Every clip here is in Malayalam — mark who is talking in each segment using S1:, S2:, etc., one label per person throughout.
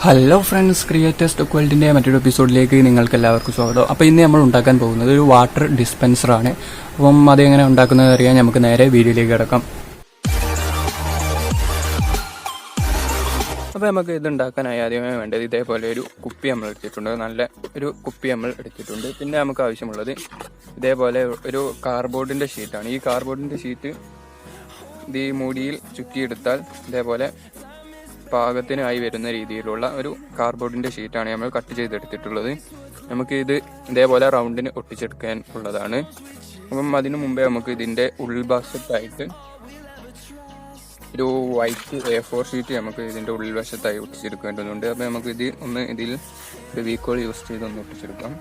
S1: ഹലോ ഫ്രണ്ട്സ്, ക്രിയേറ്റേഴ്സ് ടിക് വേൾഡിന്റെ മറ്റൊരു എപ്പിസോഡിലേക്ക് നിങ്ങൾക്ക് എല്ലാവർക്കും സ്വാഗതം. അപ്പോൾ ഇന്ന് നമ്മൾ ഉണ്ടാക്കാൻ പോകുന്നത് ഒരു വാട്ടർ ഡിസ്പെൻസറാണ്. അപ്പം അതെങ്ങനെ ഉണ്ടാക്കുന്നത് അറിയാൻ നമുക്ക് നേരെ വീഡിയോയിലേക്ക് കിടക്കാം. അപ്പോൾ നമുക്ക് ഇത് ഉണ്ടാക്കാനായി ആദ്യമേ വേണ്ടത് ഇതേപോലെ ഒരു കുപ്പി നമ്മൾ എടുത്തിട്ടുണ്ട്. നല്ല ഒരു കുപ്പി നമ്മൾ എടുത്തിട്ടുണ്ട്. പിന്നെ നമുക്ക് ആവശ്യമുള്ളത് ഇതേപോലെ ഒരു കാർഡ്ബോർഡിന്റെ ഷീറ്റാണ്. ഈ കാർഡ്ബോർഡിന്റെ ഷീറ്റ് ഈ മൂടിയിൽ ചുറ്റിയെടുത്താൽ ഇതേപോലെ പാകത്തിനായി വരുന്ന രീതിയിലുള്ള ഒരു കാർഡ്ബോർഡിന്റെ ഷീറ്റാണ് നമ്മൾ കട്ട് ചെയ്തെടുത്തിട്ടുള്ളത്. നമുക്ക് ഇത് ഇതേപോലെ റൗണ്ടിന് ഒട്ടിച്ചെടുക്കാൻ ഉള്ളതാണ്. അപ്പം അതിനു മുമ്പേ നമുക്ക് ഇതിന്റെ ഉൾവശത്തായിട്ട് ഒരു വൈറ്റ് A4 ഷീറ്റ് നമുക്ക് ഇതിന്റെ ഉൾവശത്തായി ഒട്ടിച്ചെടുക്കേണ്ടതുണ്ട്. അപ്പം നമുക്ക് ഇതിൽ ഫെവിക്കോൾ യൂസ് ചെയ്ത് ഒന്ന് ഒട്ടിച്ചെടുക്കാം.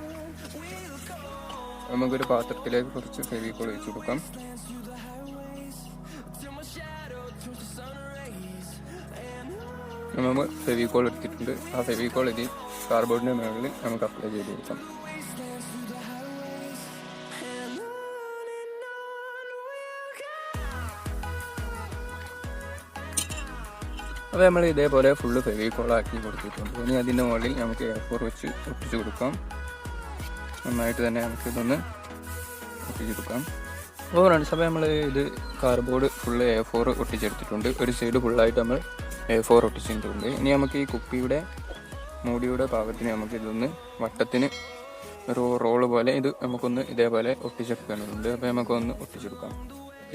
S1: നമുക്കൊരു പാത്രത്തിലേക്ക് കുറച്ച് ഫെവിക്കോൾ ഒഴിച്ചു കൊടുക്കാം. നമ്മൾ ഫെവിക്കോൾ എടുത്തിട്ടുണ്ട്. ആ ഫെവിക്കോൾ ഇതിൽ കാർഡ്ബോർഡിന്റെ മുകളിൽ നമുക്ക് അപ്ലൈ ചെയ്ത് കൊടുക്കാം. അപ്പോൾ നമ്മൾ ഇതേപോലെ ഫുള്ള് ഫെവിക്കോൾ ആക്കി കൊടുത്തിട്ടുണ്ട്. ഇനി അതിൻ്റെ മുകളിൽ നമുക്ക് A4 വെച്ച് ഒട്ടിച്ചു കൊടുക്കാം. നന്നായിട്ട് തന്നെ നമുക്കിതൊന്ന് ഒട്ടിച്ചു കൊടുക്കാം. അപ്പോൾ ഫ്രണ്ട്സ്, അപ്പോൾ നമ്മൾ ഇത് കാർഡ്ബോർഡ് ഫുള്ള് A4 ഒട്ടിച്ചെടുത്തിട്ടുണ്ട്. ഒരു സൈഡ് ഫുള്ളായിട്ട് നമ്മൾ A4 ഒട്ടിച്ചിട്ടുണ്ട്. ഇനി നമുക്ക് ഈ കുപ്പിയുടെ മൂടിയുടെ ഭാഗത്തിന് നമുക്ക് ഇതൊന്ന് വട്ടത്തിന് ഒരു റോള് പോലെ ഇത് നമുക്കൊന്ന് ഇതേപോലെ ഒട്ടിച്ചെടുക്കേണ്ടതുണ്ട്. അപ്പോൾ നമുക്കൊന്ന് ഒട്ടിച്ചെടുക്കാം.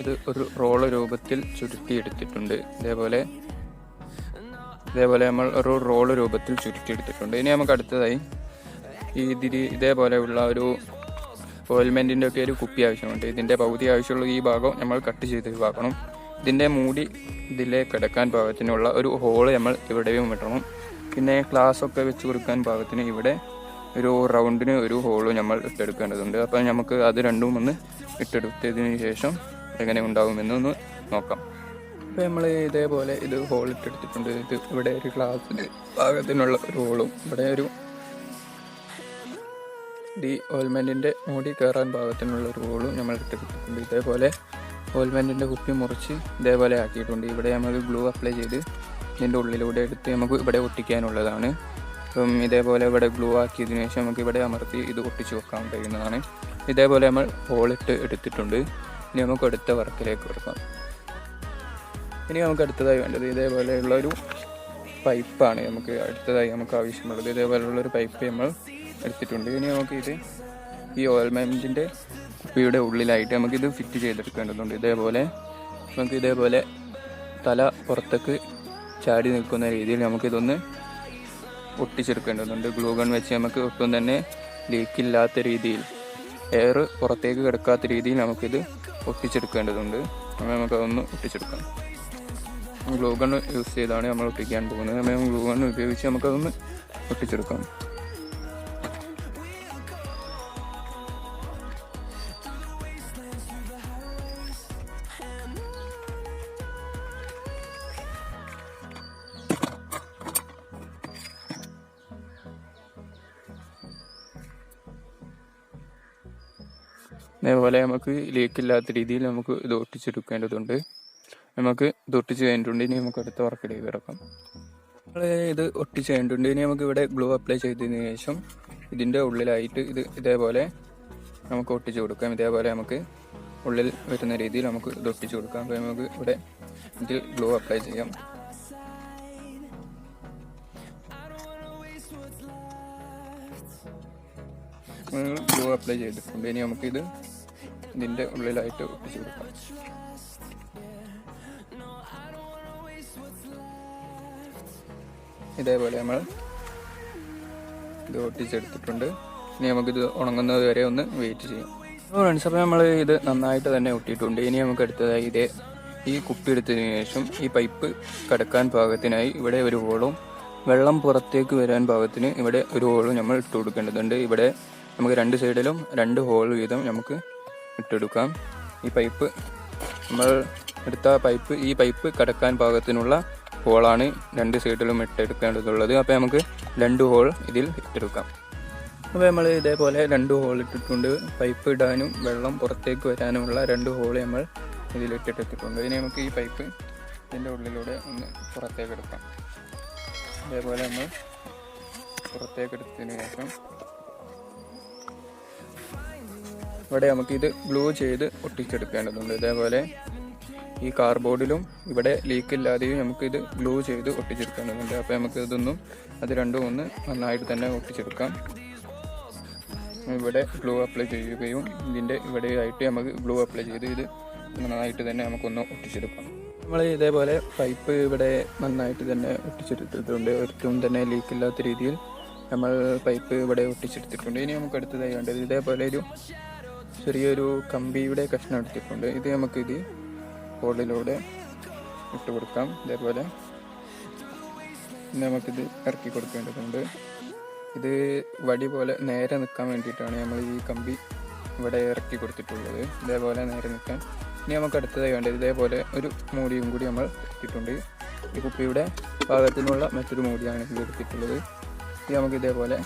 S1: ഇത് ഒരു റോള് രൂപത്തിൽ ചുരുട്ടിയെടുത്തിട്ടുണ്ട്. ഇതേപോലെ നമ്മൾ ഒരു റോള് രൂപത്തിൽ ചുരുട്ടിയെടുത്തിട്ടുണ്ട്. ഇനി നമുക്ക് അടുത്തതായി ഇതേപോലെയുള്ള ഒരു ഓയിൽമെൻറ്റിൻ്റെ ഒക്കെ ഒരു കുപ്പി ആവശ്യമുണ്ട്. ഇതിൻ്റെ പകുതി ആവശ്യമുള്ള ഈ ഭാഗം നമ്മൾ കട്ട് ചെയ്ത് ഒഴിവാക്കണം. ഇതിൻ്റെ മൂടി ഇതിലേക്ക് കിടക്കാൻ പാകത്തിനുള്ള ഒരു ഹോള് നമ്മൾ ഇവിടെയും ഇടണം. പിന്നെ ഗ്ലാസ്സൊക്കെ വെച്ച് കൊടുക്കാൻ പാകത്തിന് ഇവിടെ ഒരു റൗണ്ടിന് ഒരു ഹോള് നമ്മൾ ഇട്ടെടുക്കേണ്ടതുണ്ട്. അപ്പം നമുക്ക് അത് രണ്ടും ഒന്ന് ഇട്ടെടുത്തതിന് ശേഷം എങ്ങനെ ഉണ്ടാകുമെന്നൊന്ന് നോക്കാം. അപ്പോൾ നമ്മൾ ഇതേപോലെ ഇത് ഹോൾ ഇട്ടെടുത്തിട്ടുണ്ട്. ഇത് ഇവിടെ ഒരു ഗ്ലാസ്സിന് പാകത്തിനുള്ള ഒരു ഹോളും ഇവിടെ ഒരു ഓയിൽമെൻറ്റിൻ്റെ മൂടി കയറാൻ പാകത്തിനുള്ള ഒരു ഹോളും നമ്മൾ ഇട്ടെടുത്തിട്ടുണ്ട്. ഇതേപോലെ ഓയിൽമെൻറ്റിൻ്റെ കുപ്പി മുറിച്ച് ഇതേപോലെ ആക്കിയിട്ടുണ്ട്. ഇവിടെ നമുക്ക് ഗ്ലൂ അപ്ലൈ ചെയ്ത് ഇതിൻ്റെ ഉള്ളിലൂടെ എടുത്ത് നമുക്ക് ഇവിടെ ഒട്ടിക്കാനുള്ളതാണ്. അപ്പം ഇതേപോലെ ഇവിടെ ഗ്ലൂ ആക്കിയതിനു ശേഷം നമുക്ക് ഇവിടെ അമർത്തി ഇത് ഒട്ടിച്ച് വെക്കാൻ കഴിയുന്നതാണ്. ഇതേപോലെ നമ്മൾ ഹോളിട്ട് എടുത്തിട്ടുണ്ട്. ഇനി നമുക്ക് അടുത്ത വർക്കിലേക്ക് കൊടുക്കാം. ഇനി നമുക്ക് അടുത്തതായി വേണ്ടത് ഇതേപോലെയുള്ള ഒരു പൈപ്പാണ്. നമുക്ക് ആവശ്യമുള്ളത് ഇതേപോലെയുള്ളൊരു പൈപ്പ് നമ്മൾ എടുത്തിട്ടുണ്ട്. ഇനി നമുക്ക് ഈ ഓയിൽമെൻറ്റിൻ്റെ കുപ്പിയുടെ ഉള്ളിലായിട്ട് നമുക്കിത് ഫിറ്റ് ചെയ്തെടുക്കേണ്ടതുണ്ട്. ഇതേപോലെ തല പുറത്തേക്ക് ചാടി നിൽക്കുന്ന രീതിയിൽ നമുക്കിതൊന്ന് ഒട്ടിച്ചെടുക്കേണ്ടതുണ്ട്. ഗ്ലൂ ഗൺ വെച്ച് നമുക്ക് ഒട്ടും തന്നെ ലീക്കില്ലാത്ത രീതിയിൽ, എയർ പുറത്തേക്ക് കിടക്കാത്ത രീതിയിൽ നമുക്കിത് ഒട്ടിച്ചെടുക്കേണ്ടതുണ്ട്. അപ്പോൾ നമുക്കതൊന്ന് ഒട്ടിച്ചെടുക്കാം. ഗ്ലൂ ഗൺ യൂസ് ചെയ്താണ് നമ്മൾ ഒട്ടിക്കാൻ പോകുന്നത്. നമ്മൾ ഗ്ലൂ ഗൺ ഉപയോഗിച്ച് നമുക്കതൊന്ന് ഒട്ടിച്ചെടുക്കാം. അതേപോലെ നമുക്ക് ലീക്കില്ലാത്ത രീതിയിൽ നമുക്ക് ഇത് ഒട്ടിച്ചെടുക്കേണ്ടതുണ്ട്. നമുക്ക് ഇത് ഒട്ടിച്ച് കഴിഞ്ഞിട്ടുണ്ട്. ഇനി നമുക്ക് അടുത്ത വർക്കിലേക്ക് കിടക്കാം. നമ്മൾ ഇത് ഒട്ടിച്ച് കഴിഞ്ഞിട്ടുണ്ട്. ഇനി നമുക്ക് ഇവിടെ ഗ്ലൂ അപ്ലൈ ചെയ്തതിന് ശേഷം ഇതിൻ്റെ ഉള്ളിലായിട്ട് ഇതേപോലെ നമുക്ക് ഒട്ടിച്ച് കൊടുക്കാം. ഇതേപോലെ നമുക്ക് ഉള്ളിൽ വരുന്ന രീതിയിൽ നമുക്ക് ഇത് ഒട്ടിച്ച് കൊടുക്കാം. അപ്പോൾ നമുക്ക് ഇവിടെ ഇതിൽ ഗ്ലൂ അപ്ലൈ ചെയ്യാം. ഗ്ലൂ അപ്ലൈ ചെയ്തിട്ടുണ്ട്. ഇനി നമുക്കിത് ഇതിൻ്റെ ഉള്ളിലായിട്ട് ഒട്ടിച്ച് കൊടുക്കാം. ഇതേപോലെ നമ്മൾ ഇത് ഒട്ടിച്ചെടുത്തിട്ടുണ്ട്. ഇനി നമുക്കിത് ഉണങ്ങുന്നത് വരെ ഒന്ന് വെയിറ്റ് ചെയ്യാം. ഫ്രണ്ട്സ്, അപ്പോൾ നമ്മൾ ഇത് നന്നായിട്ട് തന്നെ ഒട്ടിയിട്ടുണ്ട്. ഇനി നമുക്ക് അടുത്തതായി ഈ കുപ്പി എടുത്തതിന് ശേഷം ഈ പൈപ്പ് കടക്കാൻ പാകത്തിനായി ഇവിടെ ഒരു ഹോളും വെള്ളം പുറത്തേക്ക് വരാൻ പാകത്തിന് ഇവിടെ ഒരു ഹോളും നമ്മൾ ഇട്ട് കൊടുക്കേണ്ടതുണ്ട്. ഇവിടെ നമുക്ക് രണ്ട് സൈഡിലും 2 ഹോൾ വീതം നമുക്ക് ഇട്ടെടുക്കാം. ഈ പൈപ്പ് നമ്മൾ എടുത്ത ഈ പൈപ്പ് കടക്കാൻ പാകത്തിനുള്ള ഹോളാണ് 2 സൈഡിലും ഇട്ടെടുക്കേണ്ടതുള്ളത്. അപ്പോൾ നമുക്ക് 2 ഹോൾ ഇതിൽ ഇട്ടെടുക്കാം. അപ്പോൾ നമ്മൾ ഇതേപോലെ 2 ഹോൾ ഇട്ടിട്ടുണ്ട്. പൈപ്പ് ഇടാനും വെള്ളം പുറത്തേക്ക് വരാനുമുള്ള 2 ഹോൾ നമ്മൾ ഇതിലിട്ടിട്ടുണ്ട്. ഇനി നമുക്ക് ഈ പൈപ്പ് ഇതിൻ്റെ ഉള്ളിലൂടെ ഒന്ന് പുറത്തേക്ക് എടുക്കാം. ഇതേപോലെ നമ്മൾ പുറത്തേക്ക് എടുത്തതിന് ശേഷം ഇവിടെ നമുക്കിത് ഗ്ലൂ ചെയ്ത് ഒട്ടിച്ചെടുക്കേണ്ടതുണ്ട്. ഇതേപോലെ ഈ കാർഡ്ബോർഡിലും ഇവിടെ ലീക്കില്ലാതെയും നമുക്കിത് ഗ്ലൂ ചെയ്ത് ഒട്ടിച്ചെടുക്കേണ്ടതുണ്ട്. അപ്പോൾ നമുക്ക് ഇതൊന്നും അത് രണ്ടും ഒന്ന് നന്നായിട്ട് തന്നെ ഒട്ടിച്ചെടുക്കാം. ഇവിടെ ഗ്ലൂ അപ്ലൈ ചെയ്യുകയും ഇതിൻ്റെ ഇവിടെയായിട്ട് നമുക്ക് ഗ്ലൂ അപ്ലൈ ചെയ്ത് ഇത് നന്നായിട്ട് തന്നെ നമുക്കൊന്ന് ഒട്ടിച്ചെടുക്കാം. നമ്മൾ ഇതേപോലെ പൈപ്പ് ഇവിടെ നന്നായിട്ട് തന്നെ ഒട്ടിച്ചെടുത്തിട്ടുണ്ട്. ഒരിക്കലും തന്നെ ലീക്കില്ലാത്ത രീതിയിൽ നമ്മൾ പൈപ്പ് ഇവിടെ ഒട്ടിച്ചെടുത്തിട്ടുണ്ട്. ഇനി നമുക്ക് അടുത്തതായി വേണ്ടത് ഇതേപോലെ ഒരു ചെറിയൊരു കമ്പിയുടെ കഷ്ണം എടുത്തിട്ടുണ്ട്. ഇത് നമുക്കിത് ഹോളിലൂടെ ഇട്ട് കൊടുക്കാം. ഇതേപോലെ നമുക്കിത് ഇറക്കി കൊടുക്കേണ്ടതുണ്ട്. ഇത് വടി പോലെ നേരെ നിൽക്കാൻ വേണ്ടിയിട്ടാണ് നമ്മൾ ഈ കമ്പി ഇവിടെ ഇറക്കി കൊടുത്തിട്ടുള്ളത്. ഇതേപോലെ നേരെ നിൽക്കാൻ. ഇനി നമുക്ക് അടുത്തതായി വേണ്ടത് ഇതേപോലെ ഒരു മൂടിയും കൂടി നമ്മൾ എടുത്തിട്ടുണ്ട്. ഈ കുപ്പിയുടെ പാകത്തിനുള്ള മറ്റൊരു മൂടിയാണ് ഇത് എടുത്തിട്ടുള്ളത്. ഇത് നമുക്ക് ഇതേപോലെ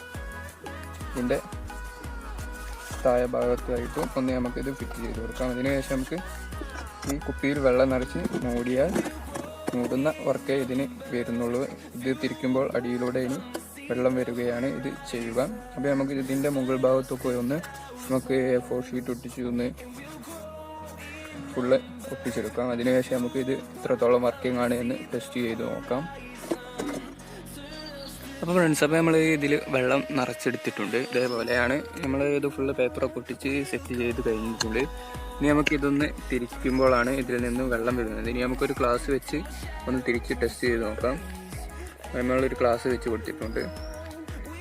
S1: ഇതിൻ്റെ താഴെ ഭാഗത്തായിട്ടും ഒന്ന് നമുക്കിത് ഫിറ്റ് ചെയ്ത് കൊടുക്കാം. അതിനുശേഷം നമുക്ക് ഈ കുപ്പിയിൽ വെള്ളം നിറച്ച് മൂടുന്ന വർക്കേ ഇതിന് വരുന്നുള്ളൂ. ഇത് തിരിക്കുമ്പോൾ അടിയിലൂടെ ഇനി വെള്ളം വരികയാണ് ഇത് ചെയ്യുക. അപ്പോൾ നമുക്ക് ഇതിൻ്റെ മുകൾ ഭാഗത്തൊക്കെ ഒന്ന് നമുക്ക് A4 ഷീറ്റ് ഒട്ടിച്ച് ഒന്ന് ഫുള്ള് ഒട്ടിച്ചെടുക്കാം. അതിനുശേഷം നമുക്ക് ഇത് എത്രത്തോളം വർക്കിംഗ് ആണ് എന്ന് ടെസ്റ്റ് ചെയ്ത് നോക്കാം. അപ്പോൾ ഫ്രണ്ട്സ്, അപ്പോൾ നമ്മൾ ഇതിൽ വെള്ളം നിറച്ചെടുത്തിട്ടുണ്ട്. ഇതേപോലെയാണ് നമ്മൾ ഇത് ഫുള്ള് പേപ്പറൊക്കെ ഒട്ടിച്ച് സെറ്റ് ചെയ്ത് കഴിഞ്ഞിട്ടുണ്ട്. ഇനി നമുക്കിതൊന്ന് തിരിക്കുമ്പോഴാണ് ഇതിൽ നിന്ന് വെള്ളം വരുന്നത്. ഇനി നമുക്കൊരു ഗ്ലാസ് വെച്ച് ഒന്ന് തിരിച്ച് ടെസ്റ്റ് ചെയ്ത് നോക്കാം. നമ്മളൊരു ഗ്ലാസ് വെച്ച് കൊടുത്തിട്ടുണ്ട്.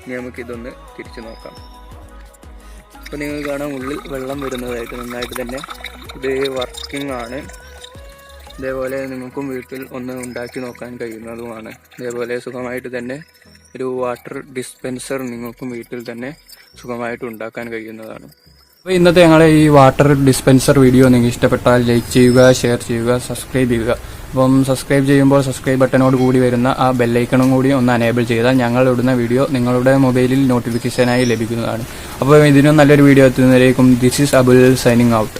S1: ഇനി നമുക്കിതൊന്ന് തിരിച്ച് നോക്കാം. അപ്പോൾ നിങ്ങൾ കാണാൻ ഉള്ളിൽ വെള്ളം വരുന്നതായിട്ട് നന്നായിട്ട് തന്നെ ഇത് വർക്കിംഗ് ആണ്. ഇതേപോലെ നിങ്ങൾക്കും വീട്ടിൽ ഒന്ന് ഉണ്ടാക്കി നോക്കാൻ കഴിയുന്നതുമാണ്. ഇതേപോലെ സുഖമായിട്ട് തന്നെ ഒരു വാട്ടർ ഡിസ്പെൻസർ നിങ്ങൾക്കും വീട്ടിൽ തന്നെ സുഖമായിട്ട് ഉണ്ടാക്കാൻ കഴിയുന്നതാണ്. അപ്പോൾ ഇന്നത്തെ ഞങ്ങളുടെ ഈ വാട്ടർ ഡിസ്പെൻസർ വീഡിയോ നിങ്ങൾക്ക് ഇഷ്ടപ്പെട്ടാൽ ലൈക്ക് ചെയ്യുക, ഷെയർ ചെയ്യുക, സബ്സ്ക്രൈബ് ചെയ്യുക. അപ്പം സബ്സ്ക്രൈബ് ചെയ്യുമ്പോൾ സബ്സ്ക്രൈബ് ബട്ടനോട് കൂടി വരുന്ന ആ ബെല്ലൈക്കണും കൂടി ഒന്ന് അനേബിൾ ചെയ്താൽ ഞങ്ങൾ ഇടുന്ന വീഡിയോ നിങ്ങളുടെ മൊബൈലിൽ നോട്ടിഫിക്കേഷനായി ലഭിക്കുന്നതാണ്. അപ്പോൾ ഇതിനും നല്ലൊരു വീഡിയോ എത്തുന്നതിലേക്കും this is Abul signing out.